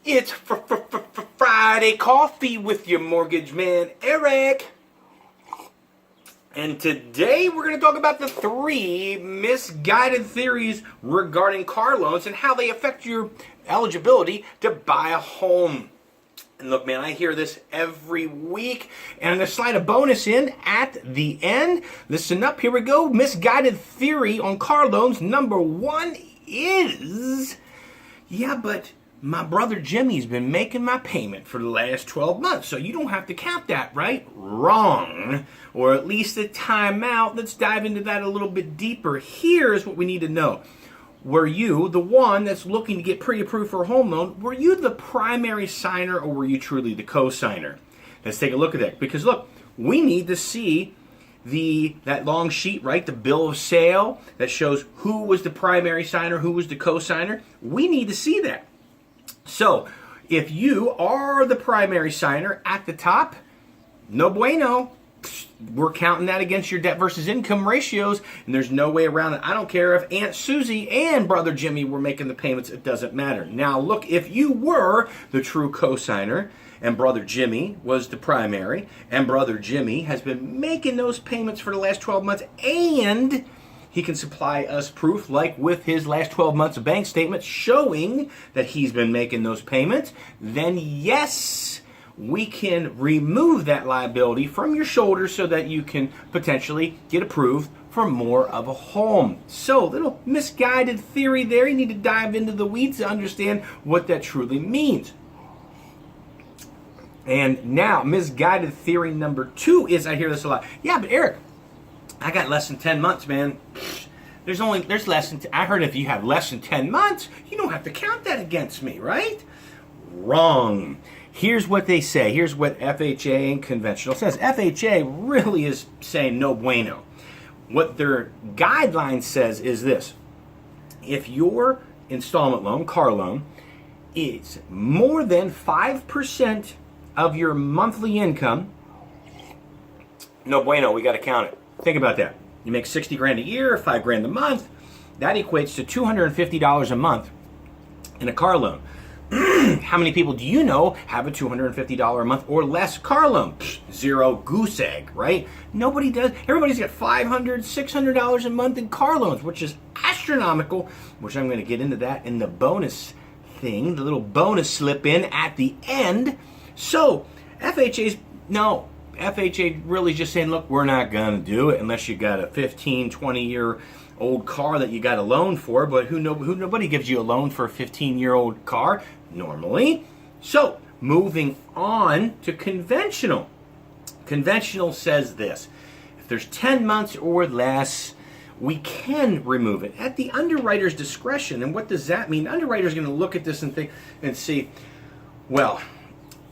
It's Friday coffee with your mortgage man, Eric. And today we're going to talk about the 3 misguided theories regarding car loans and how they affect your eligibility to buy a home. And look, man, I hear this every week. And I'm going to slide a bonus in at the end. Listen up, here we go. Misguided theory on car loans. Number 1 is, yeah, but my brother Jimmy's been making my payment for the last 12 months, so you don't have to count that, right? Wrong. Or at least a timeout. Let's dive into that a little bit deeper. Here's what we need to know. Were you, the one that's looking to get pre-approved for a home loan, were you the primary signer or were you truly the co-signer? Let's take a look at that. Because look, we need to see that long sheet, right? The bill of sale that shows who was the primary signer, who was the co-signer. We need to see that. So, if you are the primary signer at the top, no bueno. We're counting that against your debt versus income ratios, and there's no way around it. I don't care if Aunt Susie and Brother Jimmy were making the payments. It doesn't matter. Now, look, if you were the true co-signer, and Brother Jimmy was the primary, and Brother Jimmy has been making those payments for the last 12 months, and he can supply us proof, like with his last 12 months of bank statements showing that he's been making those payments, then yes, we can remove that liability from your shoulders so that you can potentially get approved for more of a home. So, little misguided theory there. You need to dive into the weeds to understand what that truly means. And now, misguided theory number 2 is, I hear this a lot. Yeah, but Eric, I got less than 10 months, man. There's less than, I heard if you have less than 10 months, you don't have to count that against me, right? Wrong. Here's what they say. Here's what FHA and conventional says. FHA really is saying no bueno. What their guideline says is this. If your installment loan, car loan, is more than 5% of your monthly income, no bueno, we got to count it. Think about that. You make 60 grand a year, 5 grand a month. That equates to $250 a month in a car loan. How many people do you know have a $250 a month or less car loan? Zero goose egg, right? Nobody does. Everybody's got $500, $600 a month in car loans, which is astronomical, which I'm going to get into that in the bonus thing, the little bonus slip in at the end. So, FHA really just saying, look, we're not going to do it unless you got a 15, 20-year-old car that you got a loan for, but nobody gives you a loan for a 15-year-old car normally. So, moving on to conventional. Conventional says this. If there's 10 months or less, we can remove it at the underwriter's discretion. And what does that mean? The underwriter's going to look at this and think and see, well,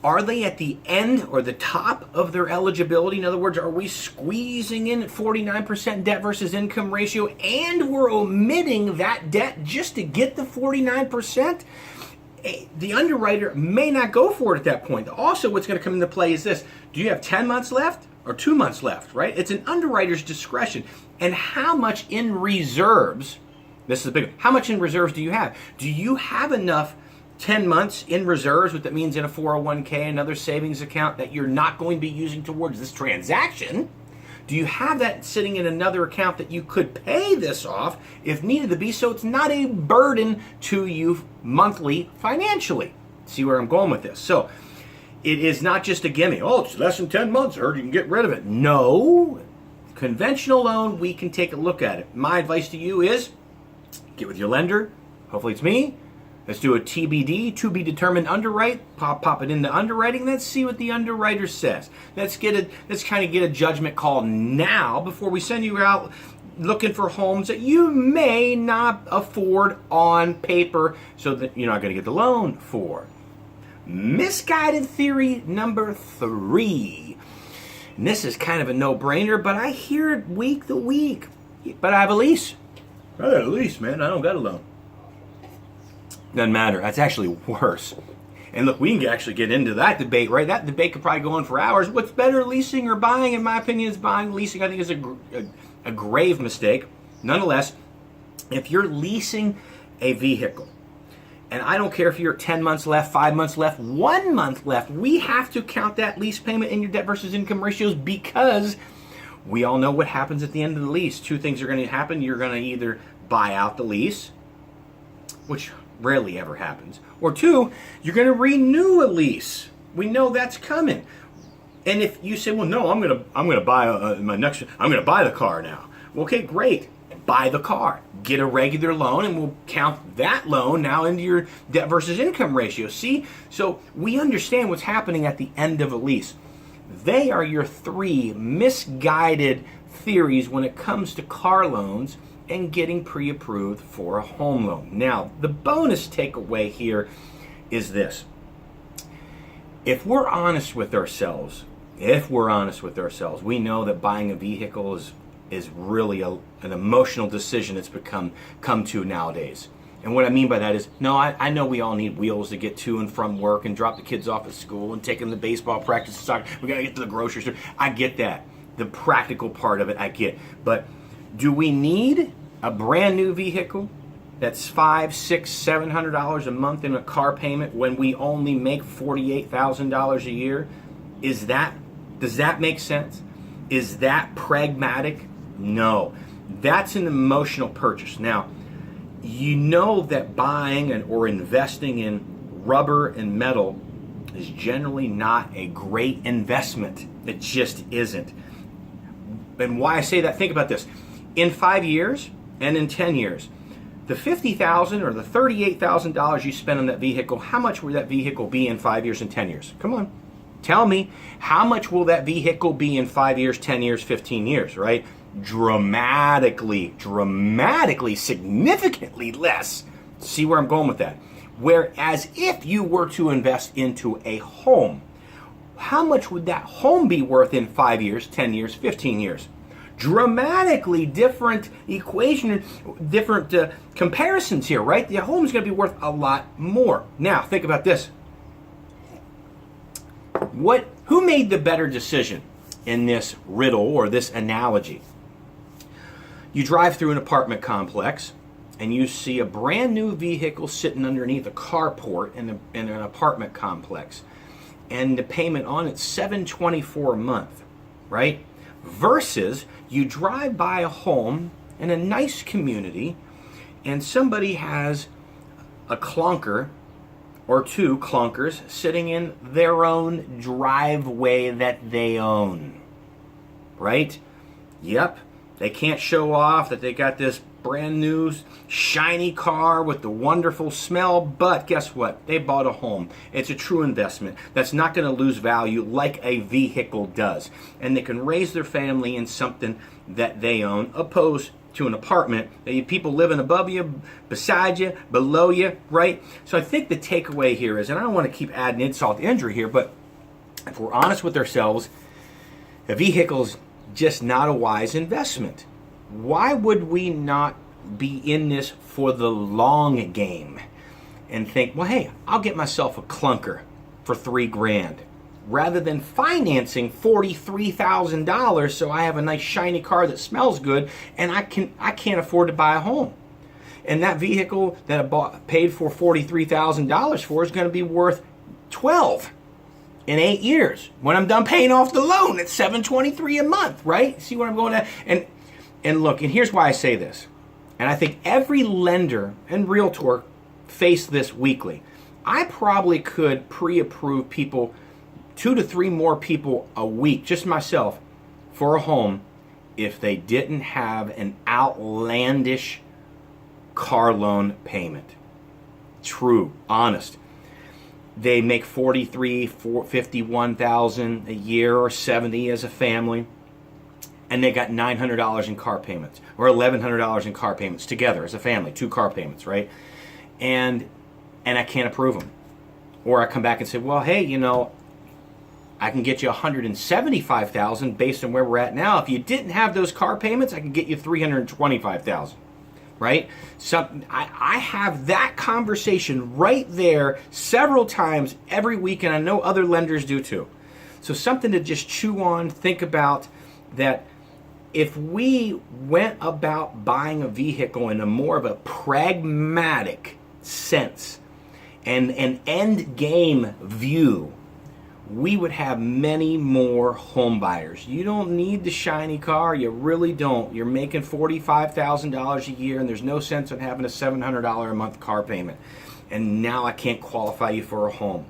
are they at the end or the top of their eligibility? In other words, are we squeezing in at 49% debt versus income ratio and we're omitting that debt just to get the 49%? The underwriter may not go for it at that point. Also, what's going to come into play is this. Do you have 10 months left or 2 months left, right? It's an underwriter's discretion. And how much in reserves, this is a big one, how much in reserves do you have? Do you have enough 10 months in reserves, what that means in a 401k, another savings account that you're not going to be using towards this transaction? Do you have that sitting in another account that you could pay this off if needed to be, so it's not a burden to you monthly financially? See where I'm going with this? So it is not just a gimme. Oh, it's less than 10 months. I heard you can get rid of it. No. Conventional loan, we can take a look at it. My advice to you is get with your lender. Hopefully it's me. Let's do a TBD, to be determined underwrite. Pop it into underwriting. Let's see what the underwriter says. Let's kind of get a judgment call now before we send you out looking for homes that you may not afford on paper, so that you're not going to get the loan for. Misguided theory number 3. And this is kind of a no-brainer, but I hear it week to week. But I have a lease. I got a lease, man. I don't got a loan. Doesn't matter. That's actually worse. And look, we can actually get into that debate, right? That debate could probably go on for hours. What's better, leasing or buying? In my opinion, is buying. Leasing, I think, is a grave mistake. Nonetheless, if you're leasing a vehicle And I don't care if you're 10 months left, 5 months left, 1 month left. We have to count that lease payment in your debt versus income ratios, because we all know what happens at the end of the lease. Two things are going to happen. You're going to either buy out the lease, which rarely ever happens, or two, you're going to renew a lease. We know that's coming. And if you say, well, no, I'm going to buy I'm going to buy the car now. Well, okay, great. Buy the car. Get a regular loan, and we'll count that loan now into your debt versus income ratio. See? So we understand what's happening at the end of a lease. They are your three misguided theories when it comes to car loans and getting pre-approved for a home loan. Now, the bonus takeaway here is this. If we're honest with ourselves, we know that buying a vehicle is really an emotional decision it's come to nowadays. And what I mean by that is, no, I know we all need wheels to get to and from work and drop the kids off at school and take them to baseball practice and soccer. We got to get to the grocery store. I get that. The practical part of it, I get. But do we need a brand new vehicle that's $500, $600, $700 a month in a car payment when we only make $48,000 a year? Does that make sense? Is that pragmatic? No. That's an emotional purchase. Now, you know that buying or investing in rubber and metal is generally not a great investment. It just isn't. And why I say that, think about this. In 5 years and in 10 years, the $50,000 or the $38,000 you spend on that vehicle, how much will that vehicle be in 5 years and 10 years? Come on. Tell me, how much will that vehicle be in 5 years, 10 years, 15 years, right? Dramatically, significantly less. See where I'm going with that? Whereas if you were to invest into a home, how much would that home be worth in 5 years, 10 years, 15 years? Dramatically different equation, different comparisons here, right? The home is going to be worth a lot more. Now, think about this. Who made the better decision in this riddle or this analogy? You drive through an apartment complex and you see a brand new vehicle sitting underneath a carport in an apartment complex, and the payment on it's $724 a month, right? Versus you drive by a home in a nice community and somebody has a clunker or two clunkers sitting in their own driveway that they own, right? Yep, they can't show off that they got this brand new shiny car with the wonderful smell, but guess what? They bought a home. It's a true investment that's not going to lose value like a vehicle does. And they can raise their family in something that they own, opposed to an apartment that you people living above you, beside you, below you, right? So I think the takeaway here is, and I don't want to keep adding insult to injury here, but if we're honest with ourselves, a vehicle's just not a wise investment. Why would we not be in this for the long game and think, well, hey, I'll get myself a clunker for $3,000 rather than financing $43,000 so I have a nice shiny car that smells good and I can't afford to buy a home. And that vehicle that I paid for $43,000 for is going to be worth $12,000 in 8 years when I'm done paying off the loan at $723 a month, right? See what I'm going at? And look, and here's why I say this. And I think every lender and realtor face this weekly. I probably could pre-approve people, 2 to 3 more people a week, just myself, for a home if they didn't have an outlandish car loan payment. True, honest. They make $51,000 a year or $70,000 as a family, and they got $900 in car payments or $1,100 in car payments together as a family, 2 car payments, right? And I can't approve them. Or I come back and say, well, hey, you know, I can get you $175,000 based on where we're at now. If you didn't have those car payments, I can get you $325,000, right? So I have that conversation right there several times every week, and I know other lenders do too. So something to just chew on, think about, that if we went about buying a vehicle in a more of a pragmatic sense, and an end game view, we would have many more home buyers. You don't need the shiny car. You really don't. You're making $45,000 a year, and there's no sense in having a $700 a month car payment. And now I can't qualify you for a home.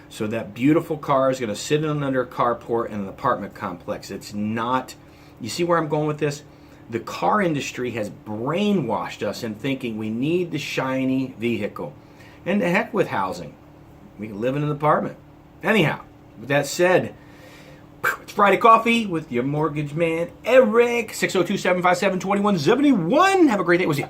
So that beautiful car is going to sit under a carport in an apartment complex. It's not, you see where I'm going with this? The car industry has brainwashed us in thinking we need the shiny vehicle. And the heck with housing. We can live in an apartment. Anyhow, with that said, it's Friday Coffee with your mortgage man, Eric. 602-757-2171. Have a great day. We'll see you.